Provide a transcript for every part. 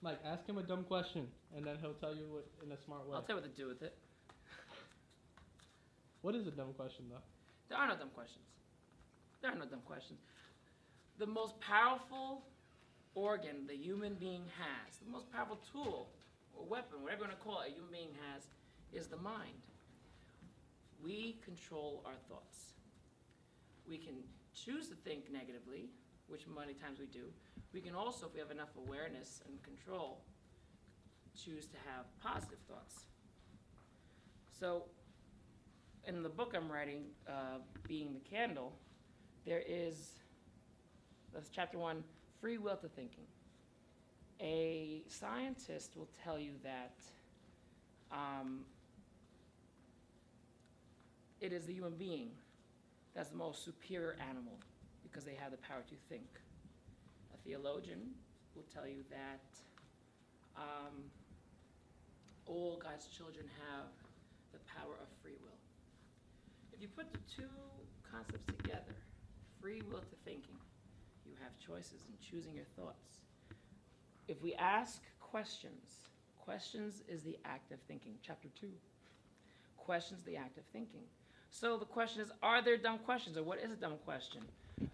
Like, ask him a dumb question, and then he'll tell you what, in a smart way. I'll tell you what to do with it. What is a dumb question, though? There are no dumb questions. There are no dumb questions. The most powerful organ the human being has, the most powerful tool or weapon, whatever you want to call it, a human being has, is the mind. We control our thoughts. We can choose to think negatively, which many times we do. We can also, if we have enough awareness and control, choose to have positive thoughts. So, in the book I'm writing, Being the Candle, there is, that's chapter 1, free will to thinking. A scientist will tell you that it is the human being that's the most superior animal because they have the power to think. A theologian will tell you that all God's children have the power of free will. If you put the two concepts together, free will to thinking, you have choices in choosing your thoughts. If we ask questions, questions is the act of thinking. Chapter 2, questions the act of thinking. So the question is, are there dumb questions, or what is a dumb question? You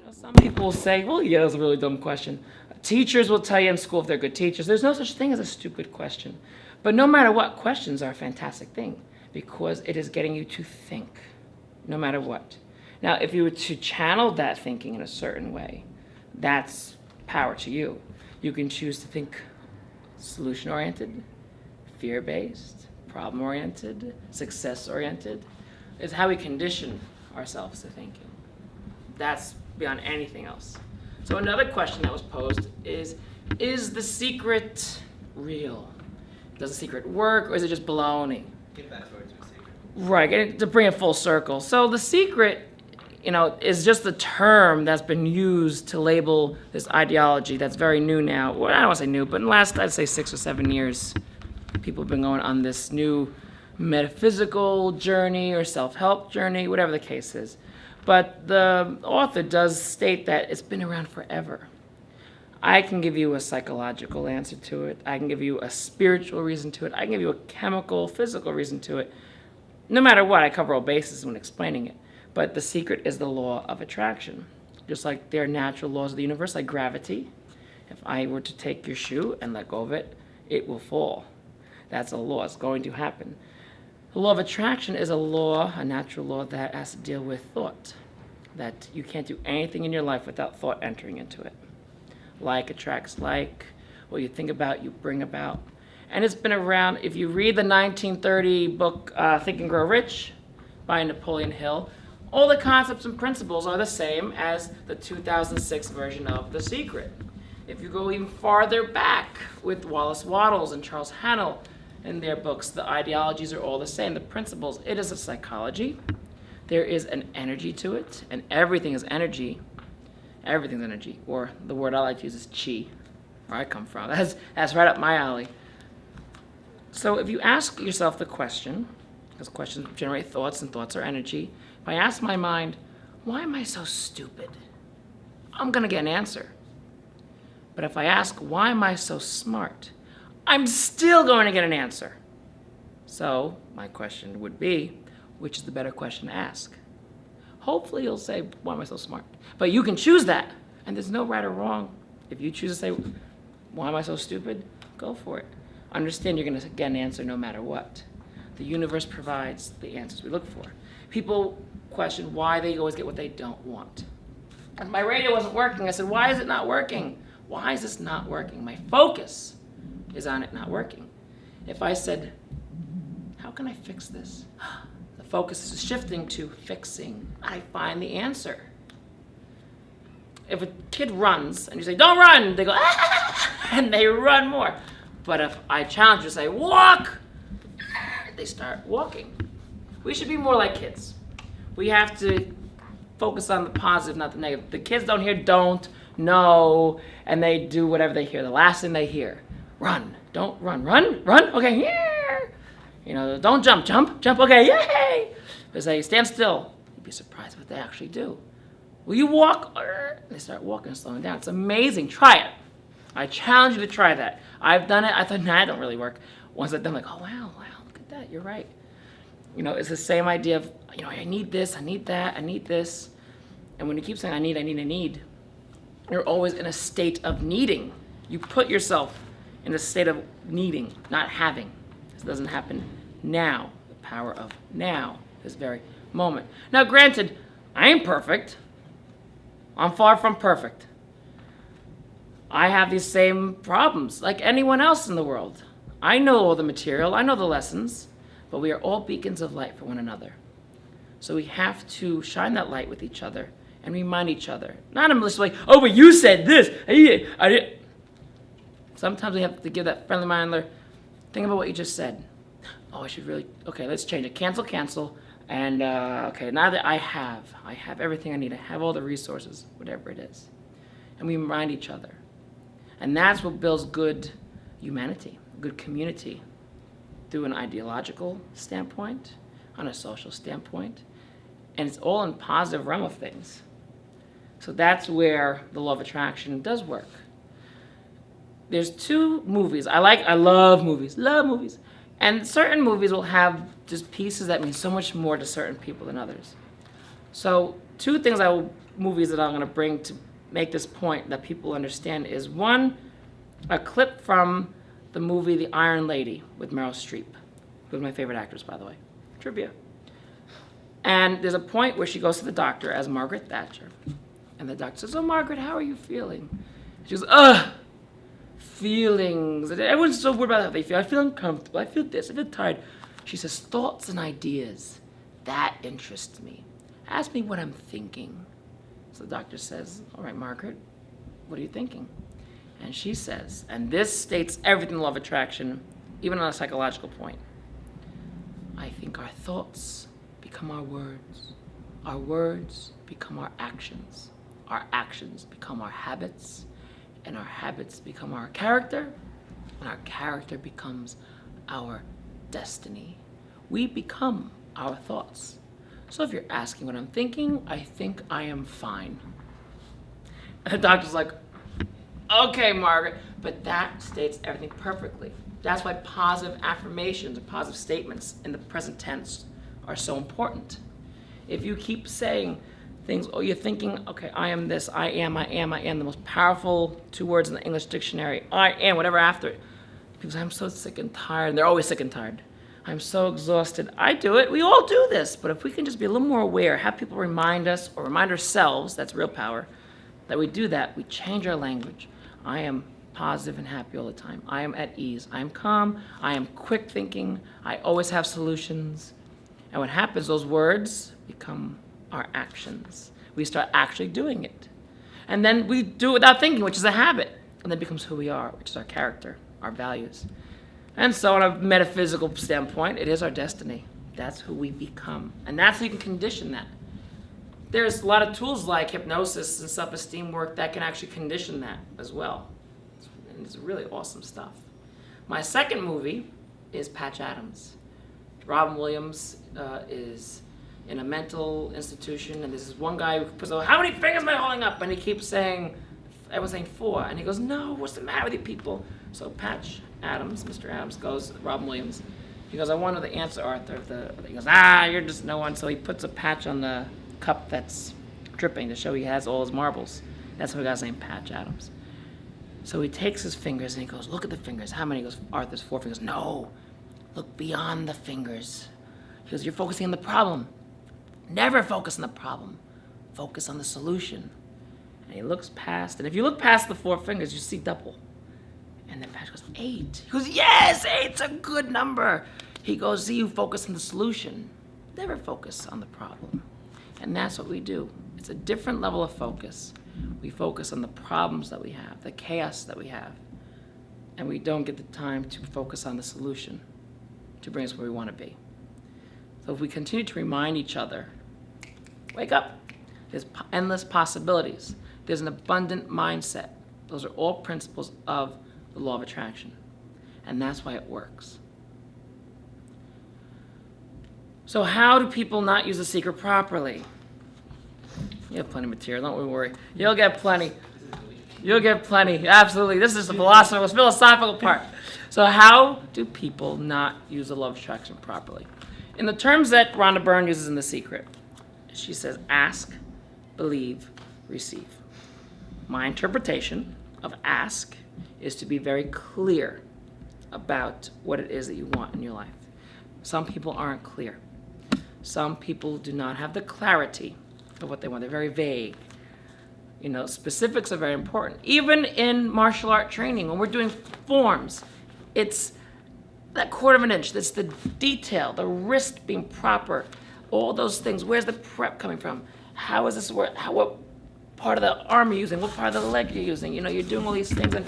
know, some people will say, well, yeah, that's a really dumb question. Teachers will tell you in school if they're good teachers, there's no such thing as a stupid question. But no matter what, questions are a fantastic thing because it is getting you to think, no matter what. Now, if you were to channel that thinking in a certain way, that's power to you. You can choose to think solution-oriented, fear-based, problem-oriented, success-oriented. It's how we condition ourselves to thinking. That's beyond anything else. So another question that was posed is the secret real? Does the secret work, or is it just baloney? Get back towards your secret. Right, to bring it full circle. So the secret, is just the term that's been used to label this ideology that's very new now. Well, I don't want to say new, but in the last, I'd say 6 or 7 years, people have been going on this new metaphysical journey or self-help journey, whatever the case is. But the author does state that it's been around forever. I can give you a psychological answer to it. I can give you a spiritual reason to it. I can give you a chemical, physical reason to it. No matter what, I cover all bases when explaining it. But the secret is the law of attraction. Just like there are natural laws of the universe, like gravity. If I were to take your shoe and let go of it, it will fall. That's a law. It's going to happen. The law of attraction is a law, a natural law that has to deal with thought. That you can't do anything in your life without thought entering into it. Like attracts like. What you think about, you bring about. And it's been around. If you read the 1930 book, Think and Grow Rich by Napoleon Hill, all the concepts and principles are the same as the 2006 version of The Secret. If you go even farther back with Wallace Wattles and Charles Hannell in their books, the ideologies are all the same. The principles, it is a psychology. There is an energy to it, and everything is energy. Everything's energy, or the word I like to use is chi, where I come from. That's right up my alley. So if you ask yourself the question, because questions generate thoughts and thoughts are energy, if I ask my mind, why am I so stupid? I'm going to get an answer. But if I ask, why am I so smart? I'm still going to get an answer. So my question would be, which is the better question to ask? Hopefully you'll say, why am I so smart? But you can choose that, and there's no right or wrong. If you choose to say, why am I so stupid? Go for it. Understand you're going to get an answer no matter what. The universe provides the answers we look for. People question why they always get what they don't want. And my radio wasn't working. I said, why is it not working? Why is this not working? My focus is on it not working. If I said, how can I fix this? The focus is shifting to fixing. I find the answer. If a kid runs and you say, don't run, they go, ah, and they run more. But if I challenge you to say, walk, they start walking. We should be more like kids. We have to focus on the positive, not the negative. The kids don't hear don't, no, and they do whatever they hear. The last thing they hear, run, don't run, okay, yeah. Don't jump, okay, yay. They say, stand still. You'd be surprised what they actually do. Will you walk? They start walking, slowing down. It's amazing. Try it. I challenge you to try that. I've done it. I thought, nah, it don't really work. Once I've done, like, oh, wow, look at that. You're right. You know, it's the same idea of, you know, I need this, I need that, I need this. And when you keep saying, I need, you're always in a state of needing. You put yourself in a state of needing, not having. This doesn't happen now. The power of now, this very moment. Now, granted, I ain't perfect. I'm far from perfect. I have these same problems like anyone else in the world. I know all the material, I know the lessons, but we are all beacons of light for one another. So we have to shine that light with each other and remind each other. Not like, oh, but you said this. I did. Sometimes we have to give that friendly reminder, think about what you just said. Oh, I should really, okay, let's change it. Cancel. And, okay, now that I have everything I need. I have all the resources, whatever it is. And we remind each other. And that's what builds good humanity, good community, through an ideological standpoint, on a social standpoint. And it's all in positive realm of things. So that's where the law of attraction does work. There's two movies. I love movies. And certain movies will have just pieces that mean so much more to certain people than others. So two movies that I'm going to bring to make this point that people understand is, one, a clip from the movie The Iron Lady with Meryl Streep, who's my favorite actress, by the way. Trivia. And there's a point where she goes to the doctor as Margaret Thatcher. And the doctor says, oh, Margaret, how are you feeling? She goes, feelings. Everyone's so worried about how they feel. I feel uncomfortable. I feel this. I feel tired. She says, thoughts and ideas. That interests me. Ask me what I'm thinking. So the doctor says, all right, Margaret, what are you thinking? And she says, and this states everything in the law of attraction, even on a psychological point. I think our thoughts become our words become our actions become our habits, and our habits become our character, and our character becomes our destiny. We become our thoughts. So if you're asking what I'm thinking, I think I am fine. And the doctor's like, okay, Margaret, but that states everything perfectly. That's why positive affirmations or positive statements in the present tense are so important. If you keep saying things, oh, you're thinking, okay, I am this, I am, the most powerful 2 words in the English dictionary, I am, whatever after it. People say, I'm so sick and tired, and they're always sick and tired. I'm so exhausted. I do it, we all do this, but if we can just be a little more aware, have people remind us, or remind ourselves, that's real power, that we do that, we change our language. I am positive and happy all the time. I am at ease. I am calm. I am quick thinking. I always have solutions. And what happens, those words become our actions. We start actually doing it. And then we do it without thinking, which is a habit. And then it becomes who we are, which is our character, our values. And so on a metaphysical standpoint, it is our destiny. That's who we become. And that's how you can condition that. There's a lot of tools like hypnosis and self-esteem work that can actually condition that as well. And it's really awesome stuff. My second movie is Patch Adams. Robin Williams is in a mental institution, and there's this one guy who puts out, how many fingers am I holding up? And he keeps saying, everyone's saying 4. And he goes, no, what's the matter with you people? So Patch Adams, Mr. Adams, goes, Robin Williams, he goes, I want to know the answer, Arthur. He goes, you're just no one. So he puts a patch on the cup that's dripping to show he has all his marbles. That's how he got his name, Patch Adams. So he takes his fingers and he goes, look at the fingers. How many? He goes, Arthur's 4 fingers. No, look beyond the fingers. He goes, you're focusing on the problem. Never focus on the problem. Focus on the solution. And he looks past, and if you look past the 4 fingers, you see double. And then Patch goes, 8. He goes, yes, 8's a good number. He goes, see, you focus on the solution. Never focus on the problem. And that's what we do. It's a different level of focus. We focus on the problems that we have, the chaos that we have, and we don't get the time to focus on the solution to bring us where we want to be. So if we continue to remind each other, wake up, there's endless possibilities. There's an abundant mindset. Those are all principles of the law of attraction, and that's why it works. So how do people not use the secret properly? You have plenty of material, don't worry. You'll get plenty. You'll get plenty. Absolutely. This is the philosophical part. So how do people not use the law of attraction properly? In the terms that Rhonda Byrne uses in The Secret, she says, ask, believe, receive. My interpretation of ask is to be very clear about what it is that you want in your life. Some people aren't clear. Some people do not have the clarity of what they want. They're very vague. You know, specifics are very important. Even in martial art training, when we're doing forms, it's that quarter of an inch. That's the detail, the wrist being proper, all those things. Where's the prep coming from? How is this work? What part of the arm are you using? What part of the leg you're using? You know, you're doing all these things, and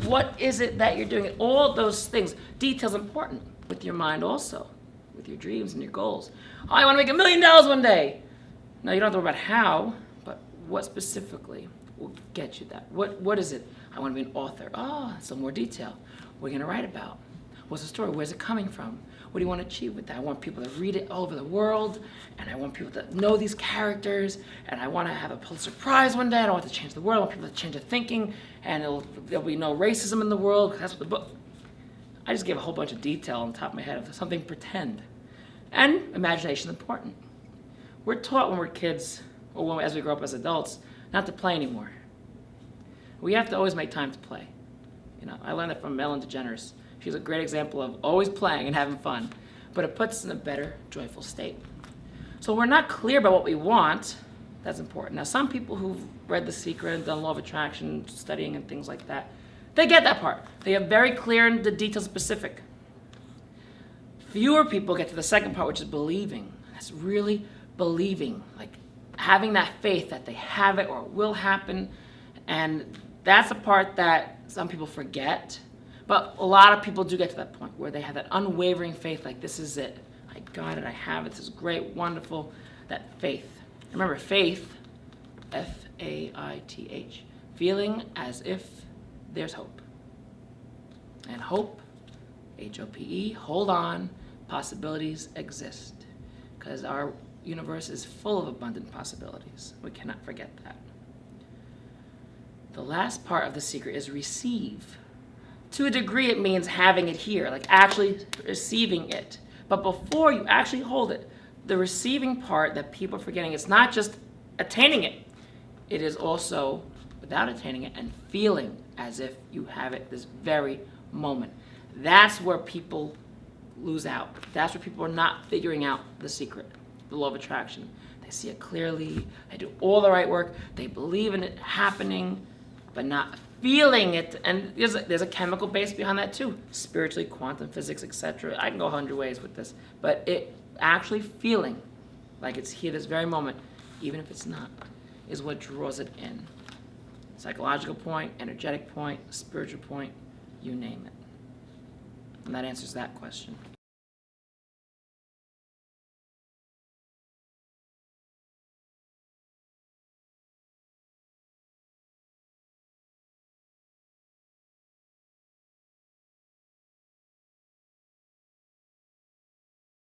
what is it that you're doing? All those things. Detail's important with your mind also, with your dreams and your goals. Oh, I want to make $1 million one day. No, you don't have to worry about how, but what specifically will get you that? What is it? I want to be an author. Oh, some more detail. What are you going to write about? What's the story? Where's it coming from? What do you want to achieve with that? I want people to read it all over the world, and I want people to know these characters, and I want to have a Pulitzer Prize one day. I don't want to change the world. I want people to change their thinking, and there'll be no racism in the world, because that's what the book... I just gave a whole bunch of detail on the top of my head of something pretend. And imagination is important. We're taught when we're kids, or as we grow up as adults, not to play anymore. We have to always make time to play. You know, I learned that from Ellen DeGeneres. She's a great example of always playing and having fun, but it puts us in a better, joyful state. So we're not clear about what we want. That's important. Now, some people who've read The Secret and done law of attraction studying and things like that, they get that part. They are very clear and the detail specific. Fewer people get to the second part, which is believing. That's really believing, like having that faith that they have it or it will happen. And that's a part that some people forget. But a lot of people do get to that point where they have that unwavering faith, like this is it. I got it, I have it, this is great, wonderful. That faith. Remember, faith, F-A-I-T-H, feeling as if there's hope. And hope, H-O-P-E, hold on, possibilities exist. Because our universe is full of abundant possibilities. We cannot forget that. The last part of The Secret is receive. To a degree, it means having it here, like actually receiving it. But before you actually hold it, the receiving part that people are forgetting, it's not just attaining it. It is also, without attaining it, and feeling as if you have it this very moment. That's where people lose out. That's where people are not figuring out the secret, the law of attraction. They see it clearly, they do all the right work, they believe in it happening, but not feeling it. And there's a chemical base behind that too, spiritually, quantum physics, etc. I can go 100 ways with this, but it actually feeling like it's here this very moment, even if it's not, is what draws it in. Psychological point, energetic point, spiritual point, you name it. And that answers that question.